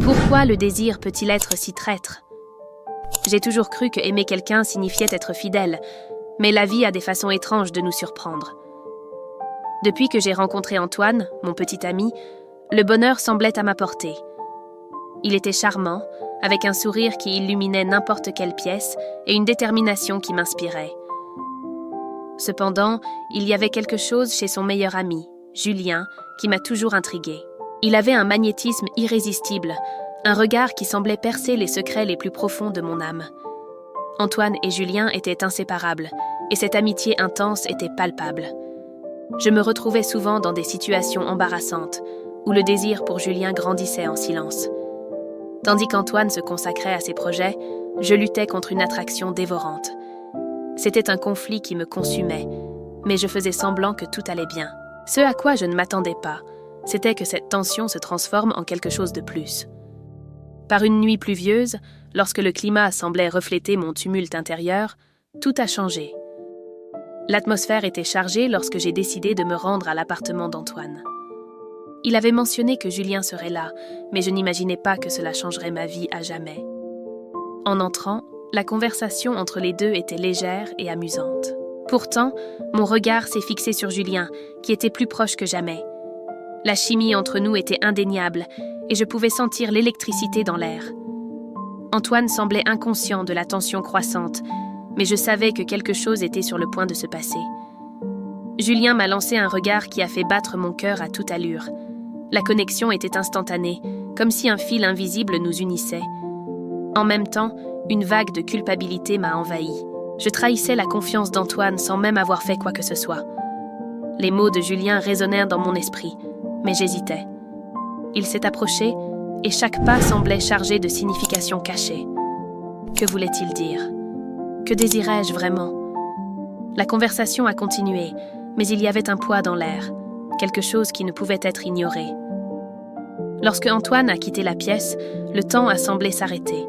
Pourquoi le désir peut-il être si traître? J'ai toujours cru que aimer quelqu'un signifiait être fidèle, mais la vie a des façons étranges de nous surprendre. Depuis que j'ai rencontré Antoine, mon petit ami, le bonheur semblait à ma portée. Il était charmant, avec un sourire qui illuminait n'importe quelle pièce et une détermination qui m'inspirait. Cependant, il y avait quelque chose chez son meilleur ami, Julien, qui m'a toujours intriguée. Il avait un magnétisme irrésistible, un regard qui semblait percer les secrets les plus profonds de mon âme. Antoine et Julien étaient inséparables, et cette amitié intense était palpable. Je me retrouvais souvent dans des situations embarrassantes, où le désir pour Julien grandissait en silence. Tandis qu'Antoine se consacrait à ses projets, je luttais contre une attraction dévorante. C'était un conflit qui me consumait, mais je faisais semblant que tout allait bien. Ce à quoi je ne m'attendais pas, c'était que cette tension se transforme en quelque chose de plus. Par une nuit pluvieuse, lorsque le climat semblait refléter mon tumulte intérieur, tout a changé. L'atmosphère était chargée lorsque j'ai décidé de me rendre à l'appartement d'Antoine. Il avait mentionné que Julien serait là, mais je n'imaginais pas que cela changerait ma vie à jamais. En entrant, la conversation entre les deux était légère et amusante. Pourtant, mon regard s'est fixé sur Julien, qui était plus proche que jamais. La chimie entre nous était indéniable, et je pouvais sentir l'électricité dans l'air. Antoine semblait inconscient de la tension croissante, mais je savais que quelque chose était sur le point de se passer. Julien m'a lancé un regard qui a fait battre mon cœur à toute allure. La connexion était instantanée, comme si un fil invisible nous unissait. En même temps, une vague de culpabilité m'a envahi. Je trahissais la confiance d'Antoine sans même avoir fait quoi que ce soit. Les mots de Julien résonnèrent dans mon esprit, mais j'hésitais. Il s'est approché, et chaque pas semblait chargé de significations cachées. Que voulait-il dire? Que désirais-je vraiment? La conversation a continué, mais il y avait un poids dans l'air, quelque chose qui ne pouvait être ignoré. Lorsque Antoine a quitté la pièce, le temps a semblé s'arrêter.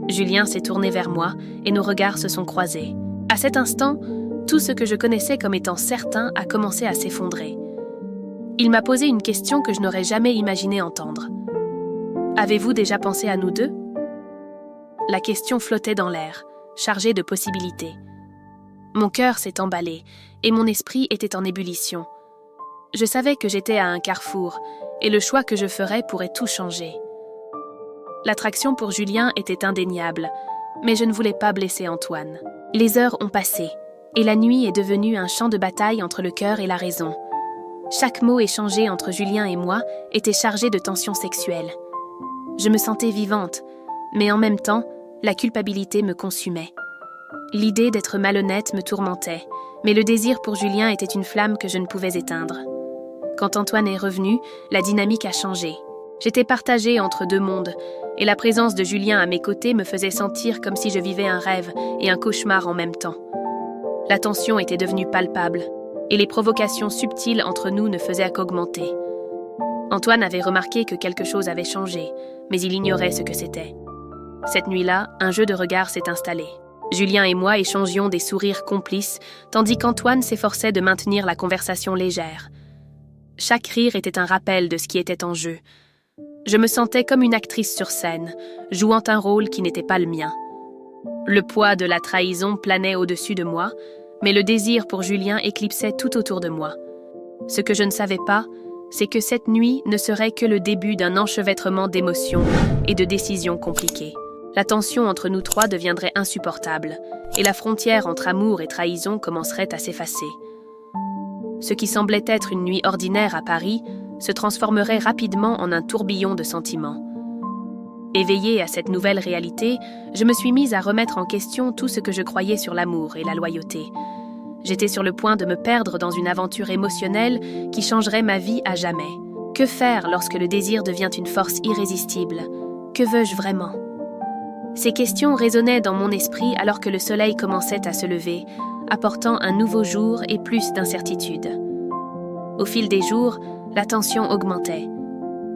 Julien s'est tourné vers moi et nos regards se sont croisés. À cet instant, tout ce que je connaissais comme étant certain a commencé à s'effondrer. Il m'a posé une question que je n'aurais jamais imaginé entendre. « Avez-vous déjà pensé à nous deux ?» La question flottait dans l'air, chargée de possibilités. Mon cœur s'est emballé et mon esprit était en ébullition. Je savais que j'étais à un carrefour et le choix que je ferais pourrait tout changer. L'attraction pour Julien était indéniable, mais je ne voulais pas blesser Antoine. Les heures ont passé et la nuit est devenue un champ de bataille entre le cœur et la raison. Chaque mot échangé entre Julien et moi était chargé de tensions sexuelles. Je me sentais vivante, mais en même temps, la culpabilité me consumait. L'idée d'être malhonnête me tourmentait, mais le désir pour Julien était une flamme que je ne pouvais éteindre. Quand Antoine est revenu, la dynamique a changé. J'étais partagée entre deux mondes, et la présence de Julien à mes côtés me faisait sentir comme si je vivais un rêve et un cauchemar en même temps. La tension était devenue palpable, et les provocations subtiles entre nous ne faisaient qu'augmenter. Antoine avait remarqué que quelque chose avait changé, mais il ignorait ce que c'était. Cette nuit-là, un jeu de regards s'est installé. Julien et moi échangions des sourires complices, tandis qu'Antoine s'efforçait de maintenir la conversation légère. Chaque rire était un rappel de ce qui était en jeu. Je me sentais comme une actrice sur scène, jouant un rôle qui n'était pas le mien. Le poids de la trahison planait au-dessus de moi, mais le désir pour Julien éclipsait tout autour de moi. Ce que je ne savais pas, c'est que cette nuit ne serait que le début d'un enchevêtrement d'émotions et de décisions compliquées. La tension entre nous trois deviendrait insupportable, et la frontière entre amour et trahison commencerait à s'effacer. Ce qui semblait être une nuit ordinaire à Paris se transformerait rapidement en un tourbillon de sentiments. Éveillée à cette nouvelle réalité, je me suis mise à remettre en question tout ce que je croyais sur l'amour et la loyauté. J'étais sur le point de me perdre dans une aventure émotionnelle qui changerait ma vie à jamais. Que faire lorsque le désir devient une force irrésistible? Que veux-je vraiment? Ces questions résonnaient dans mon esprit alors que le soleil commençait à se lever, apportant un nouveau jour et plus d'incertitude. Au fil des jours, la tension augmentait.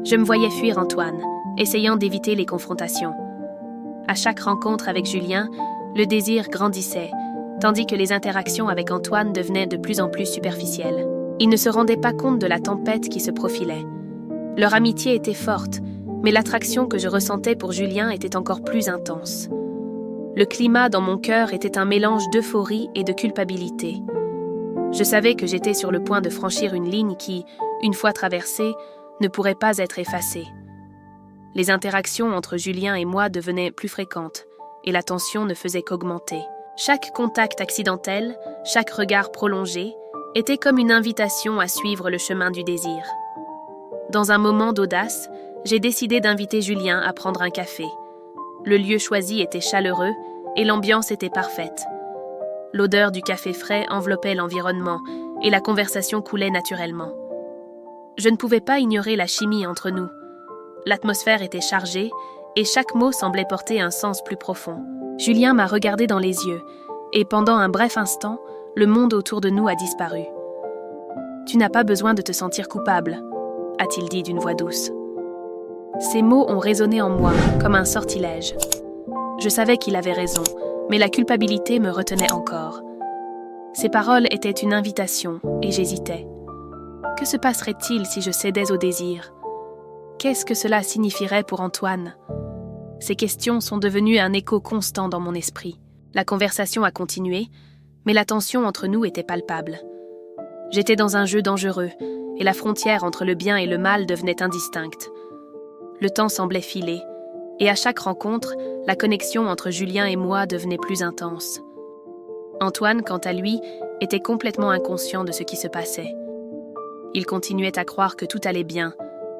Je me voyais fuir Antoine, essayant d'éviter les confrontations. À chaque rencontre avec Julien, le désir grandissait, tandis que les interactions avec Antoine devenaient de plus en plus superficielles. Ils ne se rendaient pas compte de la tempête qui se profilait. Leur amitié était forte, Mais l'attraction que je ressentais pour Julien était encore plus intense. Le climat dans mon cœur était un mélange d'euphorie et de culpabilité. Je savais que j'étais sur le point de franchir une ligne qui, une fois traversée, ne pourrait pas être effacée. Les interactions entre Julien et moi devenaient plus fréquentes, et la tension ne faisait qu'augmenter. Chaque contact accidentel, chaque regard prolongé, était comme une invitation à suivre le chemin du désir. Dans un moment d'audace, j'ai décidé d'inviter Julien à prendre un café. Le lieu choisi était chaleureux et l'ambiance était parfaite. L'odeur du café frais enveloppait l'environnement et la conversation coulait naturellement. Je ne pouvais pas ignorer la chimie entre nous. L'atmosphère était chargée et chaque mot semblait porter un sens plus profond. Julien m'a regardé dans les yeux et pendant un bref instant, le monde autour de nous a disparu. « Tu n'as pas besoin de te sentir coupable », a-t-il dit d'une voix douce. Ces mots ont résonné en moi comme un sortilège. Je savais qu'il avait raison, mais la culpabilité me retenait encore. Ces paroles étaient une invitation et j'hésitais. Que se passerait-il si je cédais au désir ? Qu'est-ce que cela signifierait pour Antoine ? Ces questions sont devenues un écho constant dans mon esprit. La conversation a continué, mais la tension entre nous était palpable. J'étais dans un jeu dangereux, et la frontière entre le bien et le mal devenait indistincte. Le temps semblait filer, et à chaque rencontre, la connexion entre Julien et moi devenait plus intense. Antoine, quant à lui, était complètement inconscient de ce qui se passait. Il continuait à croire que tout allait bien,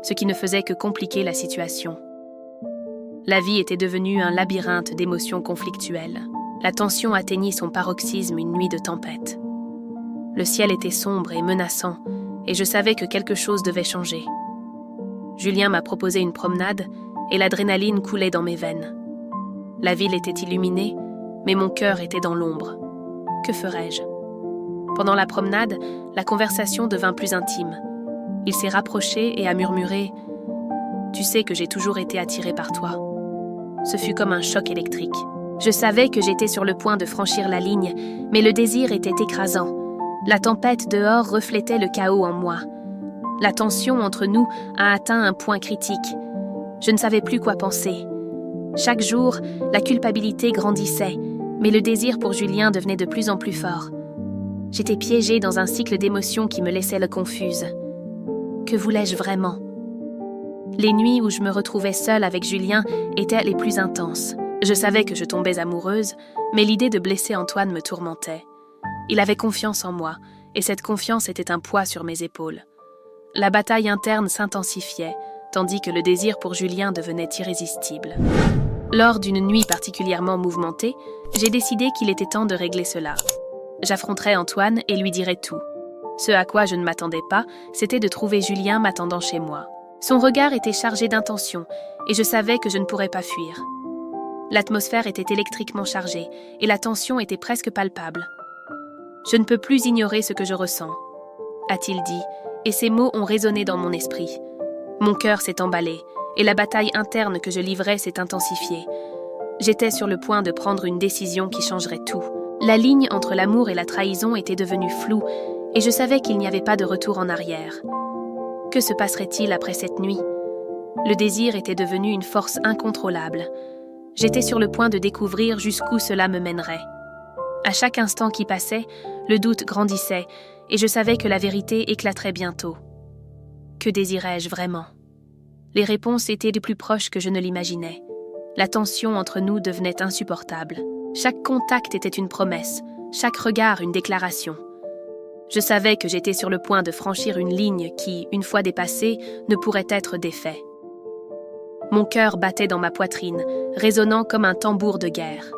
ce qui ne faisait que compliquer la situation. La vie était devenue un labyrinthe d'émotions conflictuelles. La tension atteignit son paroxysme une nuit de tempête. Le ciel était sombre et menaçant, et je savais que quelque chose devait changer. Julien m'a proposé une promenade, et l'adrénaline coulait dans mes veines. La ville était illuminée, mais mon cœur était dans l'ombre. Que ferais-je ? Pendant la promenade, la conversation devint plus intime. Il s'est rapproché et a murmuré « Tu sais que j'ai toujours été attiré par toi. » Ce fut comme un choc électrique. Je savais que j'étais sur le point de franchir la ligne, mais le désir était écrasant. La tempête dehors reflétait le chaos en moi. La tension entre nous a atteint un point critique. Je ne savais plus quoi penser. Chaque jour, la culpabilité grandissait, mais le désir pour Julien devenait de plus en plus fort. J'étais piégée dans un cycle d'émotions qui me laissait le confuse. Que voulais-je vraiment ? Les nuits où je me retrouvais seule avec Julien étaient les plus intenses. Je savais que je tombais amoureuse, mais l'idée de blesser Antoine me tourmentait. Il avait confiance en moi, et cette confiance était un poids sur mes épaules. La bataille interne s'intensifiait, tandis que le désir pour Julien devenait irrésistible. Lors d'une nuit particulièrement mouvementée, j'ai décidé qu'il était temps de régler cela. J'affronterais Antoine et lui dirais tout. Ce à quoi je ne m'attendais pas, c'était de trouver Julien m'attendant chez moi. Son regard était chargé d'intention, et je savais que je ne pourrais pas fuir. L'atmosphère était électriquement chargée, et la tension était presque palpable. « Je ne peux plus ignorer ce que je ressens », a-t-il dit, et ces mots ont résonné dans mon esprit. Mon cœur s'est emballé, et la bataille interne que je livrais s'est intensifiée. J'étais sur le point de prendre une décision qui changerait tout. La ligne entre l'amour et la trahison était devenue floue, et je savais qu'il n'y avait pas de retour en arrière. Que se passerait-il après cette nuit ? Le désir était devenu une force incontrôlable. J'étais sur le point de découvrir jusqu'où cela me mènerait. À chaque instant qui passait, le doute grandissait, et je savais que la vérité éclaterait bientôt. Que désirais-je vraiment ? Les réponses étaient de plus proches que je ne l'imaginais. La tension entre nous devenait insupportable. Chaque contact était une promesse, chaque regard une déclaration. Je savais que j'étais sur le point de franchir une ligne qui, une fois dépassée, ne pourrait être défait. Mon cœur battait dans ma poitrine, résonnant comme un tambour de guerre.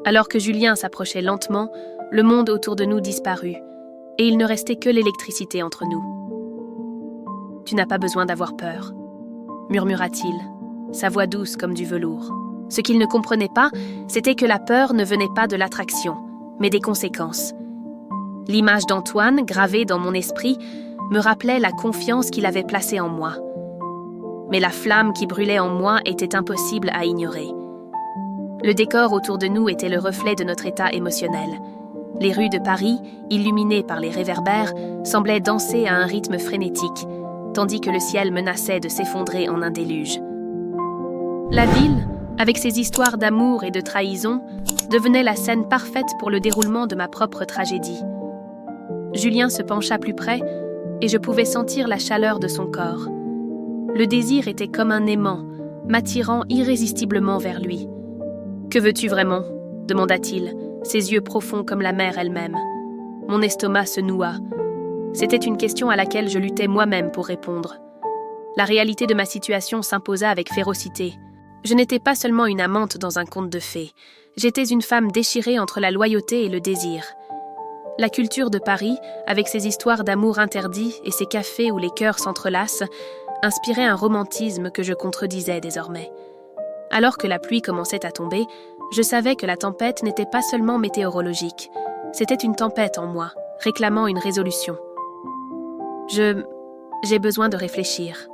Alors que Julien s'approchait lentement, le monde autour de nous disparut, et il ne restait que l'électricité entre nous. « Tu n'as pas besoin d'avoir peur », murmura-t-il, sa voix douce comme du velours. Ce qu'il ne comprenait pas, c'était que la peur ne venait pas de l'attraction, mais des conséquences. L'image d'Antoine, gravée dans mon esprit, me rappelait la confiance qu'il avait placée en moi. Mais la flamme qui brûlait en moi était impossible à ignorer. Le décor autour de nous était le reflet de notre état émotionnel. Les rues de Paris, illuminées par les réverbères, semblaient danser à un rythme frénétique, tandis que le ciel menaçait de s'effondrer en un déluge. La ville, avec ses histoires d'amour et de trahison, devenait la scène parfaite pour le déroulement de ma propre tragédie. Julien se pencha plus près et je pouvais sentir la chaleur de son corps. Le désir était comme un aimant, m'attirant irrésistiblement vers lui. « Que veux-tu vraiment » demanda-t-il, ses yeux profonds comme la mer elle-même. Mon estomac se noua. C'était une question à laquelle je luttais moi-même pour répondre. La réalité de ma situation s'imposa avec férocité. Je n'étais pas seulement une amante dans un conte de fées. J'étais une femme déchirée entre la loyauté et le désir. La culture de Paris, avec ses histoires d'amour interdit et ses cafés où les cœurs s'entrelacent, inspirait un romantisme que je contredisais désormais. Alors que la pluie commençait à tomber, je savais que la tempête n'était pas seulement météorologique. C'était une tempête en moi, réclamant une résolution. « J'ai besoin de réfléchir »,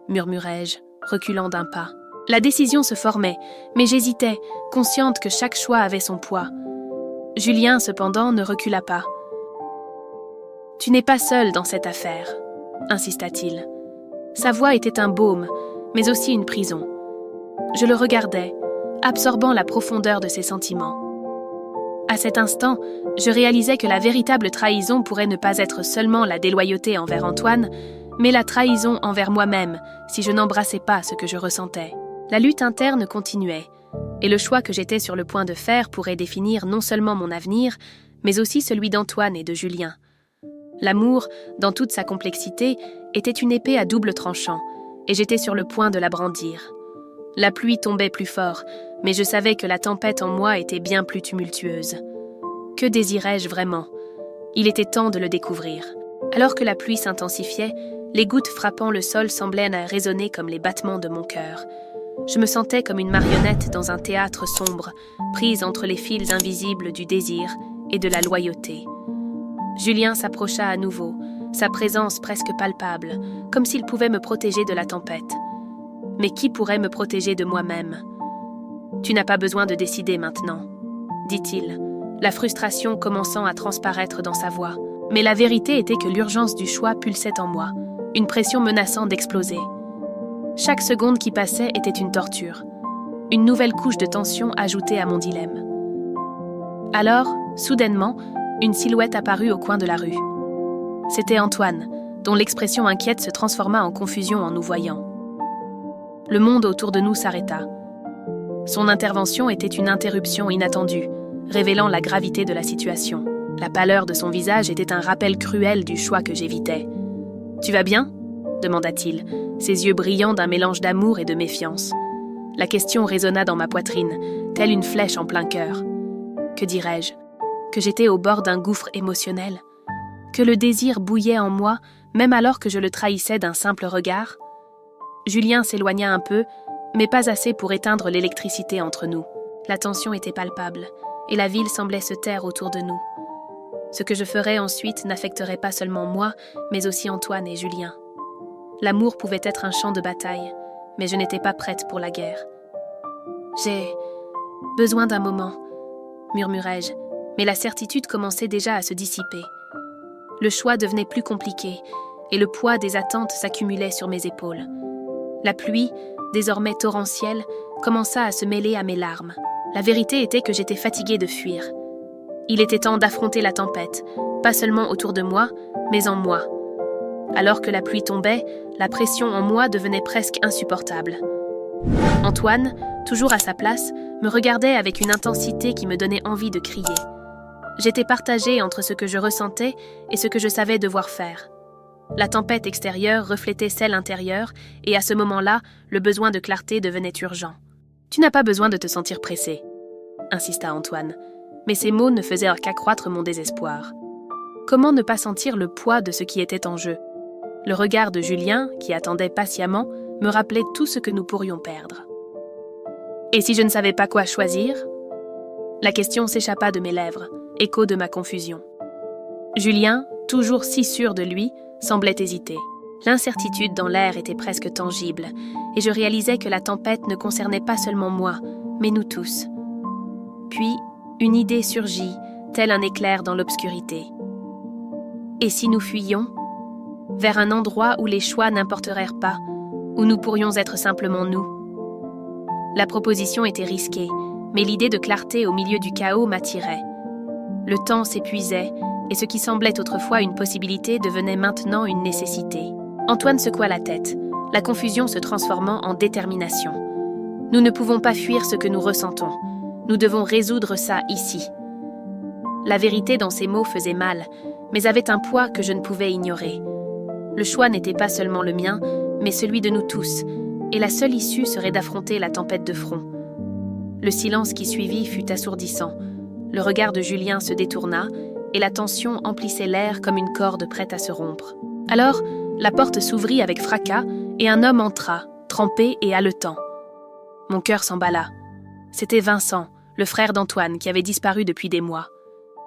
murmurai-je, reculant d'un pas. La décision se formait, mais j'hésitais, consciente que chaque choix avait son poids. Julien, cependant, ne recula pas. « Tu n'es pas seul dans cette affaire », insista-t-il. Sa voix était un baume, mais aussi une prison. Je le regardais, absorbant la profondeur de ses sentiments. À cet instant, je réalisais que la véritable trahison pourrait ne pas être seulement la déloyauté envers Antoine, mais la trahison envers moi-même, si je n'embrassais pas ce que je ressentais. La lutte interne continuait, et le choix que j'étais sur le point de faire pourrait définir non seulement mon avenir, mais aussi celui d'Antoine et de Julien. L'amour, dans toute sa complexité, était une épée à double tranchant, et j'étais sur le point de la brandir. La pluie tombait plus fort, mais je savais que la tempête en moi était bien plus tumultueuse. Que désirais-je vraiment ? Il était temps de le découvrir. Alors que la pluie s'intensifiait, les gouttes frappant le sol semblaient résonner comme les battements de mon cœur. Je me sentais comme une marionnette dans un théâtre sombre, prise entre les fils invisibles du désir et de la loyauté. Julien s'approcha à nouveau, sa présence presque palpable, comme s'il pouvait me protéger de la tempête. Mais qui pourrait me protéger de moi-même ? « Tu n'as pas besoin de décider maintenant, » dit-il, la frustration commençant à transparaître dans sa voix. Mais la vérité était que l'urgence du choix pulsait en moi, une pression menaçant d'exploser. Chaque seconde qui passait était une torture, une nouvelle couche de tension ajoutée à mon dilemme. Alors, soudainement, une silhouette apparut au coin de la rue. C'était Antoine, dont l'expression inquiète se transforma en confusion en nous voyant. Le monde autour de nous s'arrêta. Son intervention était une interruption inattendue, révélant la gravité de la situation. La pâleur de son visage était un rappel cruel du choix que j'évitais. « Tu vas bien ?» demanda-t-il, ses yeux brillants d'un mélange d'amour et de méfiance. La question résonna dans ma poitrine, telle une flèche en plein cœur. Que dirais-je ? Que j'étais au bord d'un gouffre émotionnel ? Que le désir bouillait en moi, même alors que je le trahissais d'un simple regard ? Julien s'éloigna un peu, mais pas assez pour éteindre l'électricité entre nous. La tension était palpable, et la ville semblait se taire autour de nous. Ce que je ferais ensuite n'affecterait pas seulement moi, mais aussi Antoine et Julien. L'amour pouvait être un champ de bataille, mais je n'étais pas prête pour la guerre. « J'ai besoin d'un moment », murmurai-je, mais la certitude commençait déjà à se dissiper. Le choix devenait plus compliqué, et le poids des attentes s'accumulait sur mes épaules. La pluie, désormais torrentielle, commença à se mêler à mes larmes. La vérité était que j'étais fatiguée de fuir. Il était temps d'affronter la tempête, pas seulement autour de moi, mais en moi. Alors que la pluie tombait, la pression en moi devenait presque insupportable. Antoine, toujours à sa place, me regardait avec une intensité qui me donnait envie de crier. J'étais partagée entre ce que je ressentais et ce que je savais devoir faire. La tempête extérieure reflétait celle intérieure, et à ce moment-là, le besoin de clarté devenait urgent. « Tu n'as pas besoin de te sentir pressé », insista Antoine, mais ces mots ne faisaient qu'accroître mon désespoir. Comment ne pas sentir le poids de ce qui était en jeu ? Le regard de Julien, qui attendait patiemment, me rappelait tout ce que nous pourrions perdre. Et si je ne savais pas quoi choisir ? La question s'échappa de mes lèvres, écho de ma confusion. Julien, toujours si sûr de lui, semblait hésiter. L'incertitude dans l'air était presque tangible, et je réalisais que la tempête ne concernait pas seulement moi, mais nous tous. Puis, une idée surgit, tel un éclair dans l'obscurité. Et si nous fuyions ? vers un endroit où les choix n'importèrent pas, où nous pourrions être simplement nous. La proposition était risquée, mais l'idée de clarté au milieu du chaos m'attirait. Le temps s'épuisait, et ce qui semblait autrefois une possibilité devenait maintenant une nécessité. Antoine secoua la tête, la confusion se transformant en détermination. Nous ne pouvons pas fuir ce que nous ressentons. Nous devons résoudre ça ici. La vérité dans ces mots faisait mal, mais avait un poids que je ne pouvais ignorer. Le choix n'était pas seulement le mien, mais celui de nous tous, et la seule issue serait d'affronter la tempête de front. Le silence qui suivit fut assourdissant. Le regard de Julien se détourna, et la tension emplissait l'air comme une corde prête à se rompre. Alors, la porte s'ouvrit avec fracas, et un homme entra, trempé et haletant. Mon cœur s'emballa. C'était Vincent, le frère d'Antoine, qui avait disparu depuis des mois.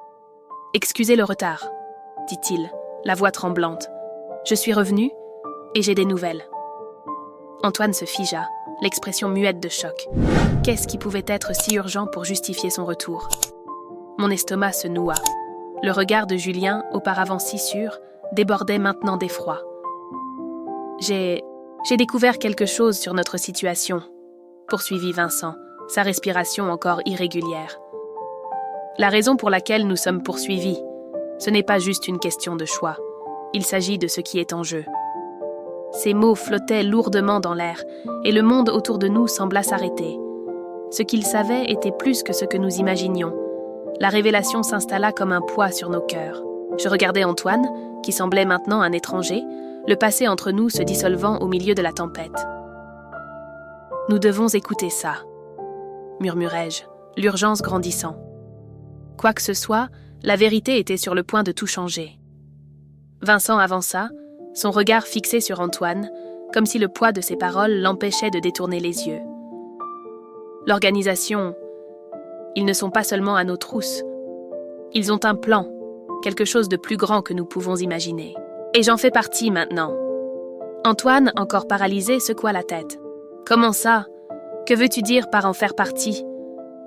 « Excusez le retard, » dit-il, la voix tremblante. « Je suis revenu, et j'ai des nouvelles. » Antoine se figea, l'expression muette de choc. Qu'est-ce qui pouvait être si urgent pour justifier son retour? Mon estomac se noua. Le regard de Julien, auparavant si sûr, débordait maintenant d'effroi. J'ai découvert quelque chose sur notre situation, poursuivit Vincent, sa respiration encore irrégulière. La raison pour laquelle nous sommes poursuivis, ce n'est pas juste une question de choix. Il s'agit de ce qui est en jeu. Ces mots flottaient lourdement dans l'air, et le monde autour de nous sembla s'arrêter. Ce qu'ils savaient était plus que ce que nous imaginions. La révélation s'installa comme un poids sur nos cœurs. Je regardais Antoine, qui semblait maintenant un étranger, le passé entre nous se dissolvant au milieu de la tempête. « Nous devons écouter ça, » murmurai-je, l'urgence grandissant. Quoi que ce soit, la vérité était sur le point de tout changer. Vincent avança, son regard fixé sur Antoine, comme si le poids de ses paroles l'empêchait de détourner les yeux. L'organisation, ils ne sont pas seulement à nos trousses. Ils ont un plan, quelque chose de plus grand que nous pouvons imaginer. Et j'en fais partie maintenant. Antoine, encore paralysé, secoua la tête. Comment ça? Que veux-tu dire par en faire partie?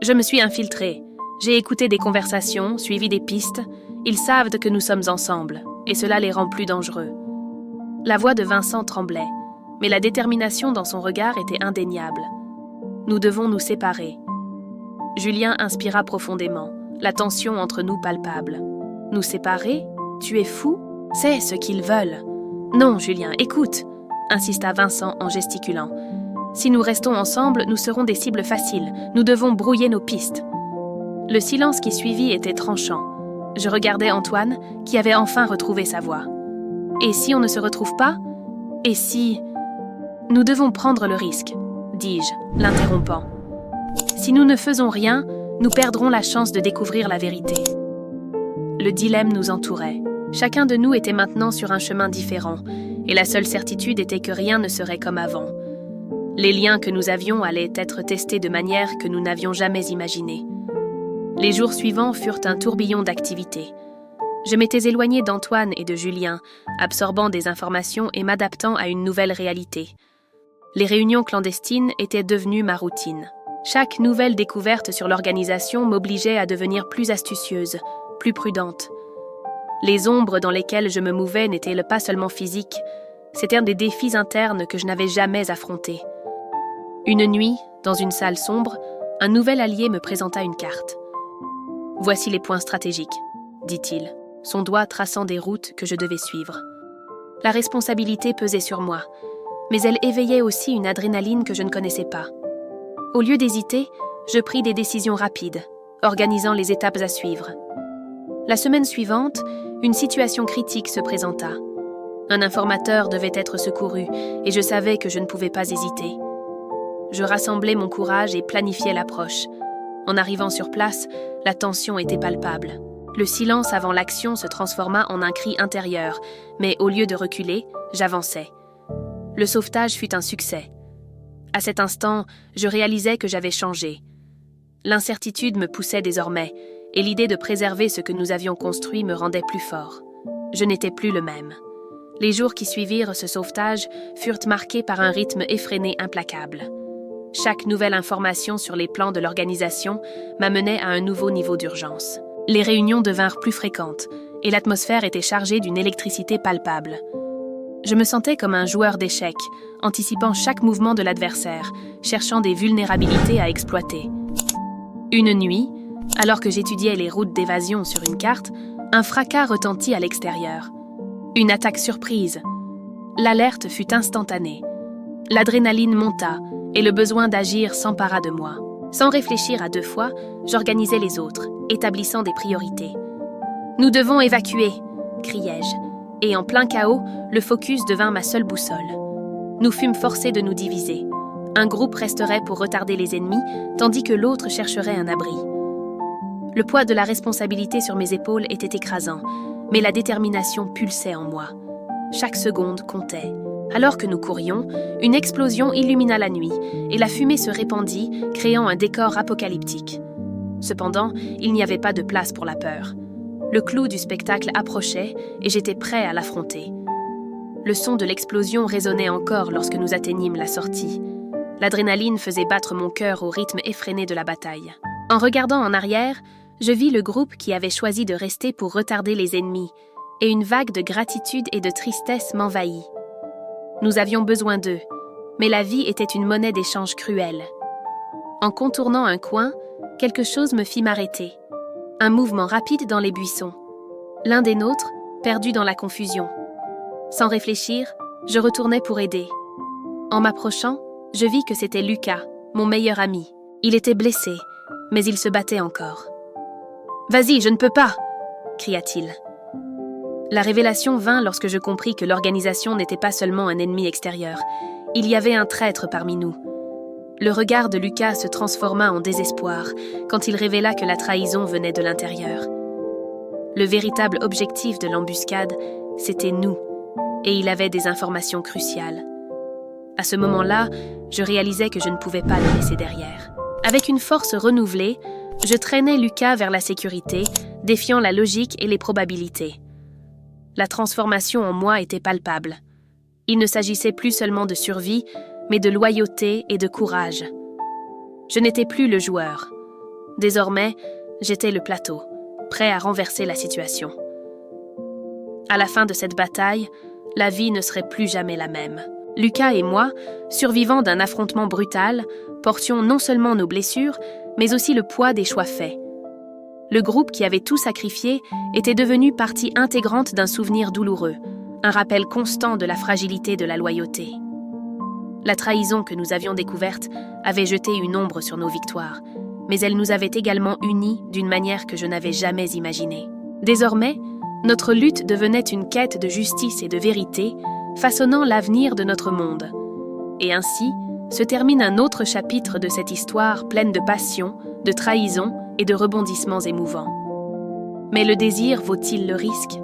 Je me suis infiltré. J'ai écouté des conversations, suivi des pistes. Ils savent que nous sommes ensemble, et cela les rend plus dangereux. La voix de Vincent tremblait, mais la détermination dans son regard était indéniable. Nous devons nous séparer. Julien inspira profondément, la tension entre nous palpable. Nous séparer? Tu es fou? C'est ce qu'ils veulent. Non, Julien, écoute, insista Vincent en gesticulant. Si nous restons ensemble, nous serons des cibles faciles. Nous devons brouiller nos pistes. Le silence qui suivit était tranchant. Je regardais Antoine, qui avait enfin retrouvé sa voix. Et si on ne se retrouve pas? Et si... Nous devons prendre le risque, dis-je, l'interrompant. Si nous ne faisons rien, nous perdrons la chance de découvrir la vérité. Le dilemme nous entourait. Chacun de nous était maintenant sur un chemin différent, et la seule certitude était que rien ne serait comme avant. Les liens que nous avions allaient être testés de manière que nous n'avions jamais imaginée. Les jours suivants furent un tourbillon d'activités. Je m'étais éloignée d'Antoine et de Julien, absorbant des informations et m'adaptant à une nouvelle réalité. Les réunions clandestines étaient devenues ma routine. Chaque nouvelle découverte sur l'organisation m'obligeait à devenir plus astucieuse, plus prudente. Les ombres dans lesquelles je me mouvais n'étaient pas seulement physiques, c'étaient des défis internes que je n'avais jamais affrontés. Une nuit, dans une salle sombre, un nouvel allié me présenta une carte. « Voici les points stratégiques », dit-il, son doigt traçant des routes que je devais suivre. La responsabilité pesait sur moi, mais elle éveillait aussi une adrénaline que je ne connaissais pas. Au lieu d'hésiter, je pris des décisions rapides, organisant les étapes à suivre. La semaine suivante, une situation critique se présenta. Un informateur devait être secouru et je savais que je ne pouvais pas hésiter. Je rassemblai mon courage et planifiai l'approche. En arrivant sur place, la tension était palpable. Le silence avant l'action se transforma en un cri intérieur, mais au lieu de reculer, j'avançai. Le sauvetage fut un succès. À cet instant, je réalisais que j'avais changé. L'incertitude me poussait désormais, et l'idée de préserver ce que nous avions construit me rendait plus fort. Je n'étais plus le même. Les jours qui suivirent ce sauvetage furent marqués par un rythme effréné implacable. Chaque nouvelle information sur les plans de l'organisation m'amenait à un nouveau niveau d'urgence. Les réunions devinrent plus fréquentes, et l'atmosphère était chargée d'une électricité palpable. Je me sentais comme un joueur d'échecs, anticipant chaque mouvement de l'adversaire, cherchant des vulnérabilités à exploiter. Une nuit, alors que j'étudiais les routes d'évasion sur une carte, un fracas retentit à l'extérieur. Une attaque surprise. L'alerte fut instantanée. L'adrénaline monta et le besoin d'agir s'empara de moi. Sans réfléchir à deux fois, j'organisais les autres, établissant des priorités. « Nous devons évacuer !» criai-je, et en plein chaos, le focus devint ma seule boussole. Nous fûmes forcés de nous diviser. Un groupe resterait pour retarder les ennemis, tandis que l'autre chercherait un abri. Le poids de la responsabilité sur mes épaules était écrasant, mais la détermination pulsait en moi. Chaque seconde comptait. Alors que nous courions, une explosion illumina la nuit et la fumée se répandit, créant un décor apocalyptique. Cependant, il n'y avait pas de place pour la peur. Le clou du spectacle approchait et j'étais prêt à l'affronter. Le son de l'explosion résonnait encore lorsque nous atteignîmes la sortie. L'adrénaline faisait battre mon cœur au rythme effréné de la bataille. En regardant en arrière, je vis le groupe qui avait choisi de rester pour retarder les ennemis, et une vague de gratitude et de tristesse m'envahit. Nous avions besoin d'eux, mais la vie était une monnaie d'échange cruelle. En contournant un coin, quelque chose me fit m'arrêter. Un mouvement rapide dans les buissons. L'un des nôtres, perdu dans la confusion. Sans réfléchir, je retournai pour aider. En m'approchant, je vis que c'était Lucas, mon meilleur ami. Il était blessé, mais il se battait encore. « Vas-y, je ne peux pas !» cria-t-il. La révélation vint lorsque je compris que l'organisation n'était pas seulement un ennemi extérieur. Il y avait un traître parmi nous. Le regard de Lucas se transforma en désespoir quand il révéla que la trahison venait de l'intérieur. Le véritable objectif de l'embuscade, c'était nous, et il avait des informations cruciales. À ce moment-là, je réalisais que je ne pouvais pas le laisser derrière. Avec une force renouvelée, je traînais Lucas vers la sécurité, défiant la logique et les probabilités. La transformation en moi était palpable. Il ne s'agissait plus seulement de survie, mais de loyauté et de courage. Je n'étais plus le joueur. Désormais, j'étais le plateau, prêt à renverser la situation. À la fin de cette bataille, la vie ne serait plus jamais la même. Lucas et moi, survivants d'un affrontement brutal, portions non seulement nos blessures, mais aussi le poids des choix faits. Le groupe qui avait tout sacrifié était devenu partie intégrante d'un souvenir douloureux, un rappel constant de la fragilité de la loyauté. La trahison que nous avions découverte avait jeté une ombre sur nos victoires, mais elle nous avait également unis d'une manière que je n'avais jamais imaginée. Désormais, notre lutte devenait une quête de justice et de vérité, façonnant l'avenir de notre monde. Et ainsi, se termine un autre chapitre de cette histoire pleine de passion, de trahison et de rebondissements émouvants. Mais le désir vaut-il le risque?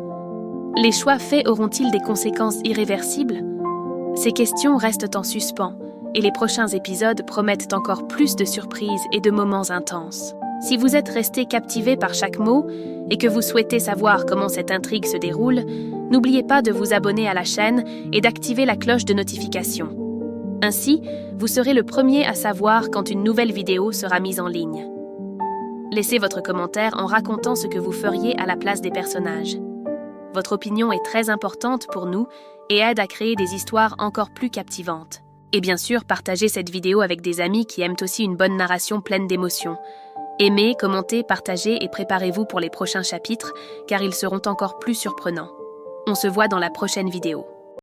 Les choix faits auront-ils des conséquences irréversibles? Ces questions restent en suspens, et les prochains épisodes promettent encore plus de surprises et de moments intenses. Si vous êtes resté captivé par chaque mot et que vous souhaitez savoir comment cette intrigue se déroule, n'oubliez pas de vous abonner à la chaîne et d'activer la cloche de notification. Ainsi, vous serez le premier à savoir quand une nouvelle vidéo sera mise en ligne. Laissez votre commentaire en racontant ce que vous feriez à la place des personnages. Votre opinion est très importante pour nous et aide à créer des histoires encore plus captivantes. Et bien sûr, partagez cette vidéo avec des amis qui aiment aussi une bonne narration pleine d'émotions. Aimez, commentez, partagez et préparez-vous pour les prochains chapitres, car ils seront encore plus surprenants. On se voit dans la prochaine vidéo.